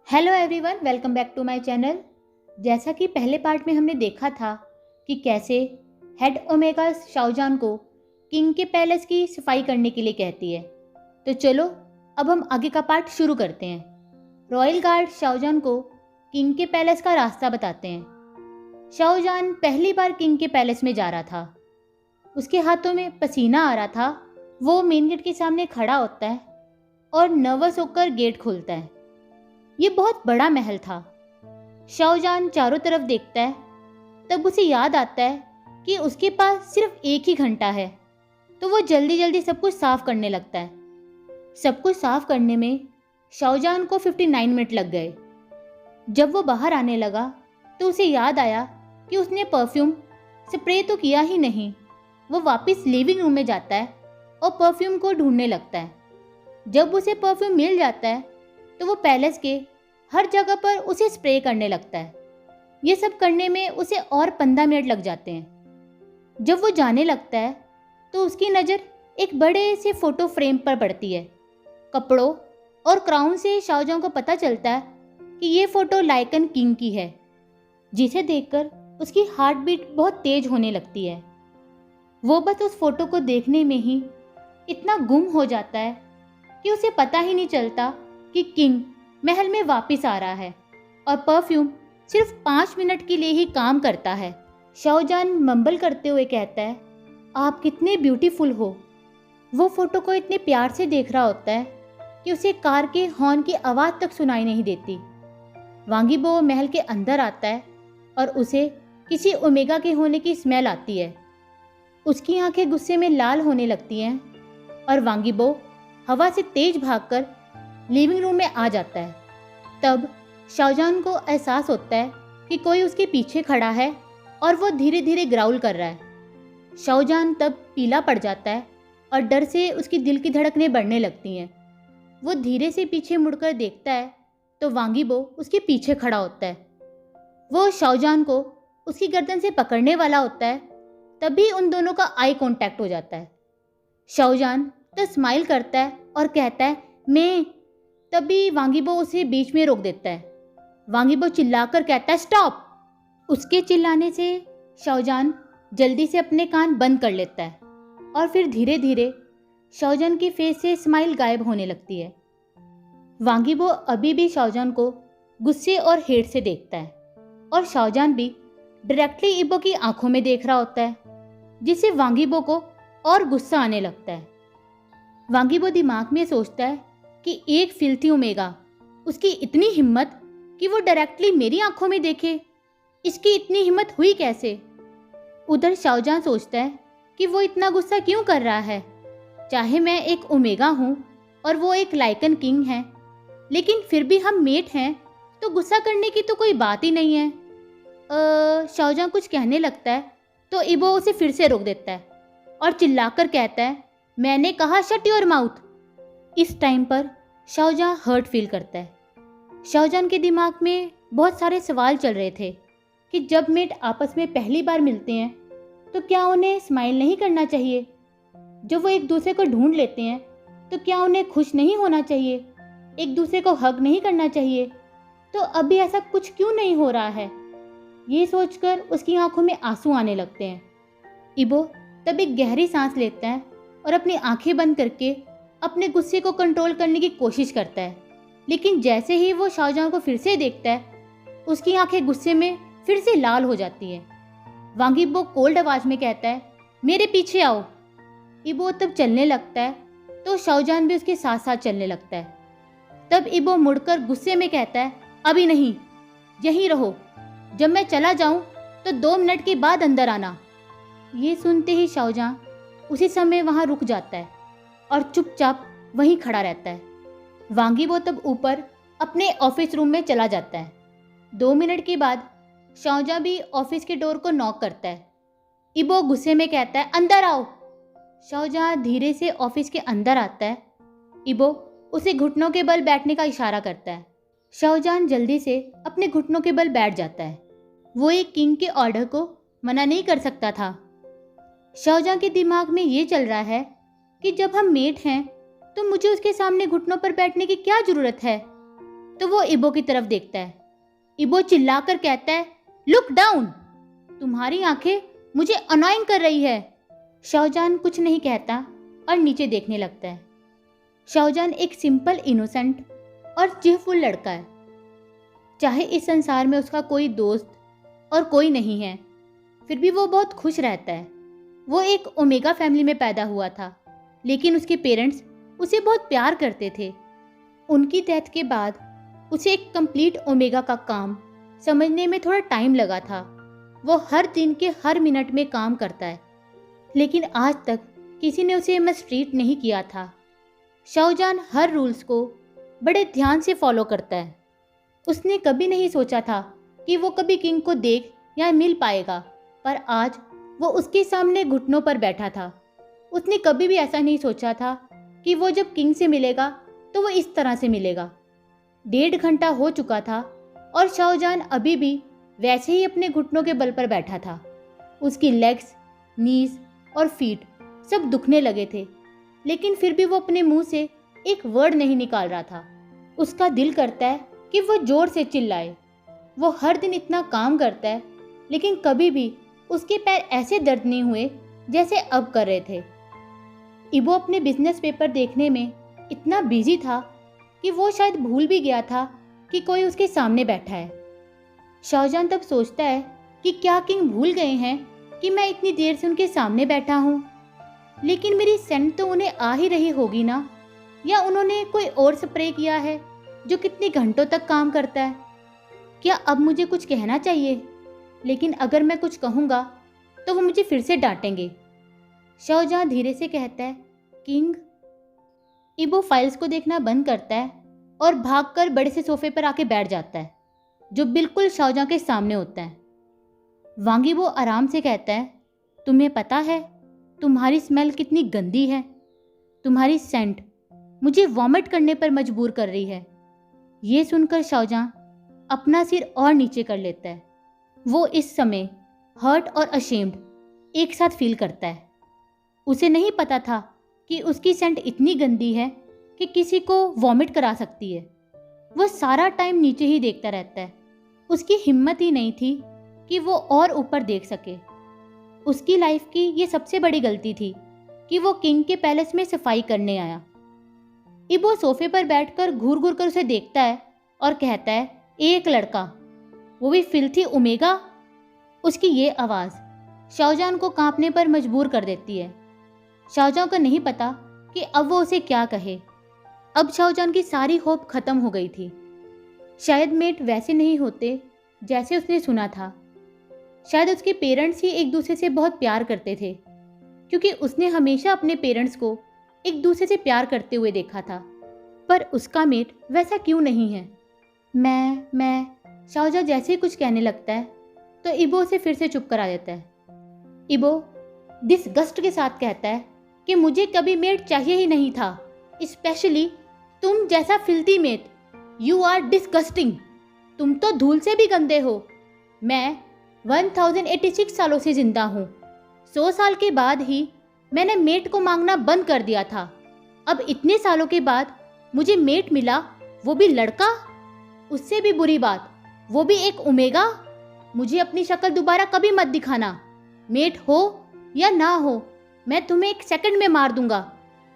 Hello everyone, welcome back to my channel. जैसा कि पहले पार्ट में हमने देखा था कि कैसे हेड ओमेगा शाओजान को किंग के पैलेस की सफाई करने के लिए कहती है। तो चलो अब हम आगे का पार्ट शुरू करते हैं। रॉयल गार्ड शाओजान को किंग के पैलेस का रास्ता बताते हैं। शाओजान पहली बार किंग के पैलेस में जा रहा था। उसके हाथों में पसीना आ रहा था। वो मेन गेट के सामने खड़ा होता है और नर्वस होकर गेट खोलता है। ये बहुत बड़ा महल था। शाओजान चारों तरफ देखता है, तब उसे याद आता है कि उसके पास सिर्फ एक ही घंटा है। तो वो जल्दी जल्दी सब कुछ साफ करने लगता है। सब कुछ साफ करने में शाओजान को 59 मिनट लग गए। जब वो बाहर आने लगा तो उसे याद आया कि उसने परफ्यूम स्प्रे तो किया ही नहीं। वो वापस लिविंग रूम में जाता है और परफ्यूम को ढूंढने लगता है। जब उसे परफ्यूम मिल जाता है तो वो पैलेस के हर जगह पर उसे स्प्रे करने लगता है। ये सब करने में उसे और 15 मिनट लग जाते हैं। जब वो जाने लगता है तो उसकी नज़र एक बड़े से फोटो फ्रेम पर पड़ती है। कपड़ों और क्राउन से शाओजान को पता चलता है कि ये फोटो लाइकन किंग की है, जिसे देखकर उसकी हार्ट बीट बहुत तेज होने लगती है। वो बस उस फोटो को देखने में ही इतना गुम हो जाता है कि उसे पता ही नहीं चलता कि किंग महल में वापस आ रहा है और परफ्यूम सिर्फ 5 मिनट के लिए ही काम करता है। शाओजान मंबल करते हुए कहता है, आप कितने ब्यूटीफुल हो। वो फोटो को इतने प्यार से देख रहा होता है कि उसे कार के हॉर्न की आवाज़ तक सुनाई नहीं देती। वांगीबो महल के अंदर आता है और उसे किसी ओमेगा के होने की स्मेल आती है। उसकी आंखें गुस्से में लाल होने लगती हैं और वांगीबो हवा से तेज भागकर लिविंग रूम में आ जाता है। तब शाओजान को एहसास होता है कि कोई उसके पीछे खड़ा है और वो धीरे धीरे ग्राउल कर रहा है। शाओजान तब पीला पड़ जाता है और डर से उसकी दिल की धड़कनें बढ़ने लगती हैं। वो धीरे से पीछे मुड़कर देखता है तो वांगीबो उसके पीछे खड़ा होता है। वो शाओजान को उसकी गर्दन से पकड़ने वाला होता है, तभी उन दोनों का आई कांटेक्ट हो जाता है। शाओजान तो स्माइल करता है और कहता है, मैं। तभी वांगीबो उसे बीच में रोक देता है। वांगीबो चिल्लाकर कहता है, स्टॉप। उसके चिल्लाने से शाओजान जल्दी से अपने कान बंद कर लेता है और फिर धीरे धीरे शाओजान की फेस से स्माइल गायब होने लगती है। वांगीबो अभी भी शाओजान को गुस्से और हेट से देखता है और शाओजान भी डायरेक्टली इबो की आंखों में देख रहा होता है, जिससे वांगीबो को और गुस्सा आने लगता है। वांगीबो दिमाग में सोचता है कि एक फिल्थी ओमेगा, उसकी इतनी हिम्मत कि वो डायरेक्टली मेरी आंखों में देखे। इसकी इतनी हिम्मत हुई कैसे। उधर शाओजान सोचता है कि वो इतना गुस्सा क्यों कर रहा है। चाहे मैं एक ओमेगा हूँ और वो एक लाइकन किंग है, लेकिन फिर भी हम मेट हैं, तो गुस्सा करने की तो कोई बात ही नहीं है। शाओजान कुछ कहने लगता है तो इबो उसे फिर से रोक देता है और चिल्लाकर कहता है, मैंने कहा शट योर माउथ। इस टाइम पर शाओजान हर्ट फील करता है। शाओजान के दिमाग में बहुत सारे सवाल चल रहे थे कि जब मेट आपस में पहली बार मिलते हैं तो क्या उन्हें स्माइल नहीं करना चाहिए। जब वो एक दूसरे को ढूंढ लेते हैं तो क्या उन्हें खुश नहीं होना चाहिए, एक दूसरे को हग नहीं करना चाहिए। तो अभी ऐसा कुछ क्यों नहीं हो रहा है। ये सोचकर उसकी आंखों में आंसू आने लगते हैं। इबो तब एक गहरी सांस लेता है और अपनी आंखें बंद करके अपने गुस्से को कंट्रोल करने की कोशिश करता है, लेकिन जैसे ही वो शाओजान को फिर से देखता है उसकी आंखें गुस्से में फिर से लाल हो जाती हैं। वांगीबो कोल्ड आवाज में कहता है, मेरे पीछे आओ। इबो तब चलने लगता है तो शाओजान भी उसके साथ साथ चलने लगता है। तब इबो मुड़कर गुस्से में कहता है, अभी नहीं, यहीं रहो। जब मैं चला जाऊं तो 2 मिनट के बाद अंदर आना। ये सुनते ही शाओजान उसी समय वहां रुक जाता है और चुपचाप वहीं खड़ा रहता है। वांगीबो तब ऊपर अपने ऑफिस रूम में चला जाता है। 2 मिनट के बाद शाओजान भी ऑफिस के डोर को नॉक करता है। इबो गुस्से में कहता है, अंदर आओ। शाओजान धीरे से ऑफिस के अंदर आता है। इबो उसे घुटनों के बल बैठने का इशारा करता है। शाओजान जल्दी से अपने घुटनों के बल बैठ जाता है। वो एक किंग के ऑर्डर को मना नहीं कर सकता था। शाओजान के दिमाग में ये चल रहा है कि जब हम मेट हैं तो मुझे उसके सामने घुटनों पर बैठने की क्या जरूरत है? तो वो इबो की तरफ देखता है। इबो चिल्लाकर कहता है, लुक डाउन, तुम्हारी आंखें मुझे अनॉइंग कर रही है। शाओजान कुछ नहीं कहता और नीचे देखने लगता है। शाओजान एक सिंपल, इनोसेंट और चिलफुल लड़का है। चाहे इस संसार में उसका कोई दोस्त और कोई नहीं है, फिर भी वो बहुत खुश रहता है। वो एक ओमेगा फैमिली में पैदा हुआ था, लेकिन उसके पेरेंट्स उसे बहुत प्यार करते थे। उनकी डेथ के बाद उसे एक कंप्लीट ओमेगा का काम समझने में थोड़ा टाइम लगा था। वो हर दिन के हर मिनट में काम करता है, लेकिन आज तक किसी ने उसे मिसट्रीट नहीं किया था। शाओजान हर रूल्स को बड़े ध्यान से फॉलो करता है। उसने कभी नहीं सोचा था कि वो कभी किंग को देख या मिल पाएगा, पर आज वो उसके सामने घुटनों पर बैठा था। उसने कभी भी ऐसा नहीं सोचा था कि वो जब किंग से मिलेगा तो वो इस तरह से मिलेगा। 1.5 घंटा हो चुका था और शाओजान अभी भी वैसे ही अपने घुटनों के बल पर बैठा था। उसकी लेग्स, नीज और फीट सब दुखने लगे थे, लेकिन फिर भी वो अपने मुंह से एक वर्ड नहीं निकाल रहा था। उसका दिल करता है कि वो जोर से चिल्लाए। वो हर दिन इतना काम करता है, लेकिन कभी भी उसके पैर ऐसे दर्द नहीं हुए जैसे अब कर रहे थे। इबो अपने बिजनेस पेपर देखने में इतना बिजी था कि वो शायद भूल भी गया था कि कोई उसके सामने बैठा है। शाओजान तब सोचता है कि क्या किंग भूल गए हैं कि मैं इतनी देर से उनके सामने बैठा हूँ, लेकिन मेरी सेंट तो उन्हें आ ही रही होगी ना, या उन्होंने कोई और स्प्रे किया है जो कितने घंटों तक काम करता है। क्या अब मुझे कुछ कहना चाहिए? लेकिन अगर मैं कुछ कहूँगा तो वो मुझे फिर से डांटेंगे। शाओजान धीरे से कहता है, किंग। इबो फाइल्स को देखना बंद करता है और भागकर बड़े से सोफे पर आके बैठ जाता है, जो बिल्कुल शाओजान के सामने होता है। वांगीबो आराम से कहता है, तुम्हें पता है तुम्हारी स्मेल कितनी गंदी है? तुम्हारी सेंट मुझे वॉमिट करने पर मजबूर कर रही है। ये सुनकर शाओजान अपना सिर और नीचे कर लेता है। वो इस समय हर्ट और अशेम्ड एक साथ फील करता है। उसे नहीं पता था कि उसकी सेंट इतनी गंदी है कि किसी को वॉमिट करा सकती है। वो सारा टाइम नीचे ही देखता रहता है। उसकी हिम्मत ही नहीं थी कि वो और ऊपर देख सके। उसकी लाइफ की ये सबसे बड़ी गलती थी कि वो किंग के पैलेस में सफाई करने आया। इबो सोफे पर बैठकर घूर घूर कर उसे देखता है और कहता है, एक लड़का, वो भी फिल्थी ओमेगा। उसकी ये आवाज़ शाओजान को कांपने पर मजबूर कर देती है। शाओजान को नहीं पता कि अब वो उसे क्या कहे। अब शाओजान की सारी होप खत्म हो गई थी। शायद मेट वैसे नहीं होते जैसे उसने सुना था। शायद उसके पेरेंट्स ही एक दूसरे से बहुत प्यार करते थे, क्योंकि उसने हमेशा अपने पेरेंट्स को एक दूसरे से प्यार करते हुए देखा था। पर उसका मेट वैसा क्यों नहीं है? मैं शाओजान जैसे ही कुछ कहने लगता है तो इबो उसे फिर से चुप करा देता है। इबो डिसगस्ट के साथ कहता है कि मुझे कभी मेट चाहिए ही नहीं था, स्पेशली तुम जैसा filthy mate. You are disgusting. तुम तो धूल से भी गंदे हो। मैं 1086 सालों से जिंदा हूँ। 100 साल के बाद ही मैंने मेट को मांगना बंद कर दिया था। अब इतने सालों के बाद मुझे मेट मिला, वो भी लड़का। उससे भी बुरी बात, वो भी एक ओमेगा। मुझे अपनी शक्ल दोबारा कभी मत दिखाना। मेट हो या ना हो, मैं तुम्हें 1 सेकंड में मार दूंगा।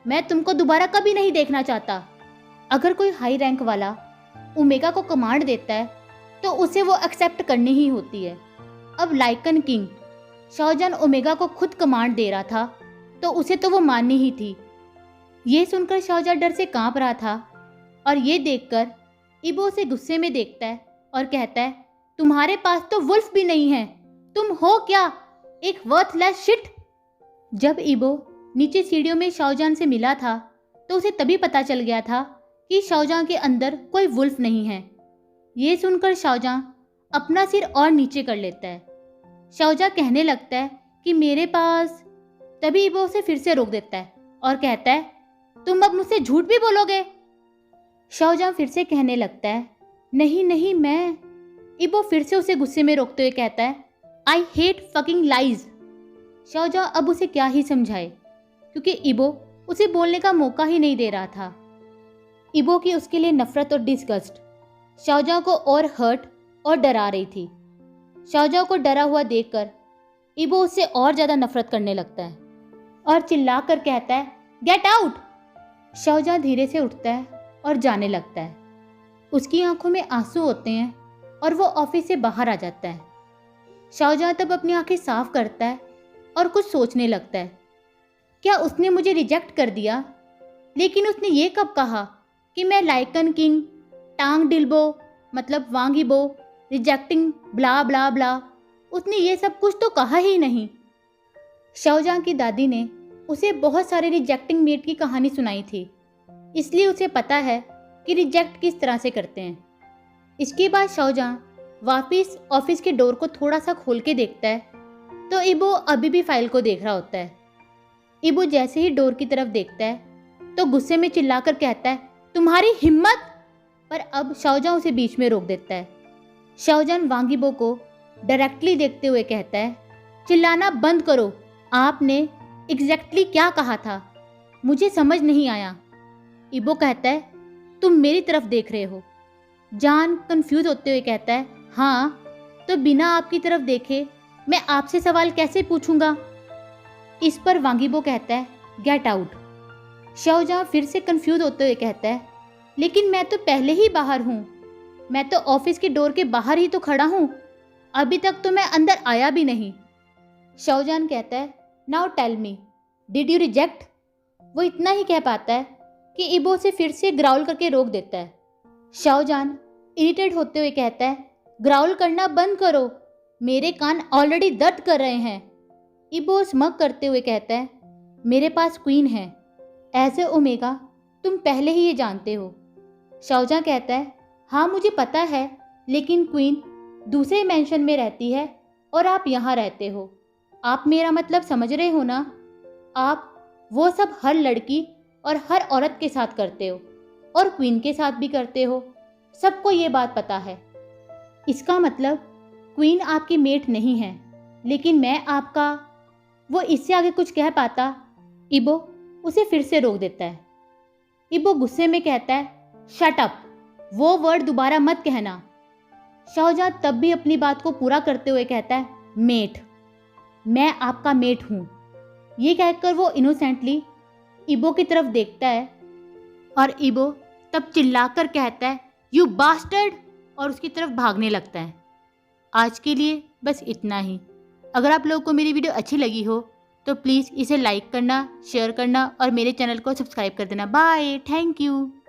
मैं तुमको दोबारा कभी नहीं देखना चाहता। अगर कोई हाई रैंक वाला ओमेगा को कमांड देता है तो उसे वो एक्सेप्ट करनी ही होती है। अब लाइकन किंग शाओजान ओमेगा को खुद कमांड दे रहा था तो उसे तो वो माननी ही थी। ये सुनकर शाओजान डर से कांप रहा था और ये देखकर इबो उसे गुस्से में देखता है और कहता है, तुम्हारे पास तो वुल्फ भी नहीं है। तुम हो क्या, एक वर्थलेस शिट। जब इबो नीचे सीढ़ियों में शाओजान से मिला था तो उसे तभी पता चल गया था कि शाओजान के अंदर कोई वुल्फ नहीं है। ये सुनकर शाओजान अपना सिर और नीचे कर लेता है। शाओजान कहने लगता है कि मेरे पास। तभी इबो उसे फिर से रोक देता है और कहता है, तुम अब मुझसे झूठ भी बोलोगे? शाओजान फिर से कहने लगता है, नहीं नहीं मैं। इबो फिर से उसे गुस्से में रोकते हुए कहता है, आई हेट फकिंग लाइज। शाओजान अब उसे क्या ही समझाए, क्योंकि इबो उसे बोलने का मौका ही नहीं दे रहा था। इबो की उसके लिए नफरत और डिस्गस्ट शाओजान को और हर्ट और डरा रही थी। शाओजान को डरा हुआ देखकर इबो उससे और ज़्यादा नफरत करने लगता है और चिल्ला कर कहता है, गेट आउट। शाओजान धीरे से उठता है और जाने लगता है। उसकी आंखों में आंसू होते हैं और वो ऑफिस से बाहर आ जाता है। शाओजान तब अपनी आंखें साफ करता है और कुछ सोचने लगता है। क्या उसने मुझे रिजेक्ट कर दिया? लेकिन उसने ये कब कहा कि मैं लाइकन किंग, टांग डिल्बो मतलब वांगीबो, रिजेक्टिंग ब्ला ब्ला ब्ला। उसने ये सब कुछ तो कहा ही नहीं। शाओजान की दादी ने उसे बहुत सारे रिजेक्टिंग मेट की कहानी सुनाई थी, इसलिए उसे पता है कि रिजेक्ट किस तरह से करते हैं। इसके बाद शाओजान वापस ऑफिस के डोर को थोड़ा सा खोल के देखता है तो इबो अभी भी फाइल को देख रहा होता है। इबो जैसे ही डोर की तरफ देखता है तो गुस्से में चिल्लाकर कहता है, तुम्हारी हिम्मत! पर अब शाओजान उसे बीच में रोक देता है। शाओजान वांगीबो को डायरेक्टली देखते हुए कहता है, चिल्लाना बंद करो। आपने एग्जैक्टली क्या कहा था? मुझे समझ नहीं आया। इबो कहता है, तुम मेरी तरफ देख रहे हो। जान कंफ्यूज होते हुए कहता है, हाँ, तो बिना आपकी तरफ देखे मैं आपसे सवाल कैसे पूछूंगा? इस पर वांगीबो कहता है, गेट आउट। शाओजान फिर से कंफ्यूज होते हुए कहता है, लेकिन मैं तो पहले ही बाहर हूँ। मैं तो ऑफिस के डोर के बाहर ही तो खड़ा हूँ। अभी तक तो मैं अंदर आया भी नहीं। शाओजान कहता है, now tell me, did you reject? वो इतना ही कह पाता है कि इबो से फिर से ग्राउल करके रोक देता है। शाओजान इरिटेट होते हुए कहता है, ग्राउल करना बंद करो, मेरे कान ऑलरेडी दर्द कर रहे हैं। इबो स्मग करते हुए कहता है, मेरे पास क्वीन है, एज ए ओमेगा तुम पहले ही ये जानते हो। शाओजान कहता है, हाँ मुझे पता है, लेकिन क्वीन दूसरे मेंशन में रहती है और आप यहाँ रहते हो। आप मेरा मतलब समझ रहे हो ना? आप वो सब हर लड़की और हर औरत के साथ करते हो और क्वीन के साथ भी करते हो। सबको ये बात पता है। इसका मतलब क्वीन आपकी मेट नहीं है, लेकिन मैं आपका। वो इससे आगे कुछ कह पाता, इबो उसे फिर से रोक देता है। इबो गुस्से में कहता है, शट अप, वो वर्ड दोबारा मत कहना। शाओजान तब भी अपनी बात को पूरा करते हुए कहता है, मेट, मैं आपका मेट हूँ। ये कहकर वो इनोसेंटली इबो की तरफ देखता है और इबो तब चिल्लाकर कहता है, यू बास्टर्ड, और उसकी तरफ भागने लगता है। आज के लिए बस इतना ही। अगर आप लोगों को मेरी वीडियो अच्छी लगी हो तो प्लीज़ इसे लाइक करना, शेयर करना और मेरे चैनल को सब्सक्राइब कर देना। Bye, thank you.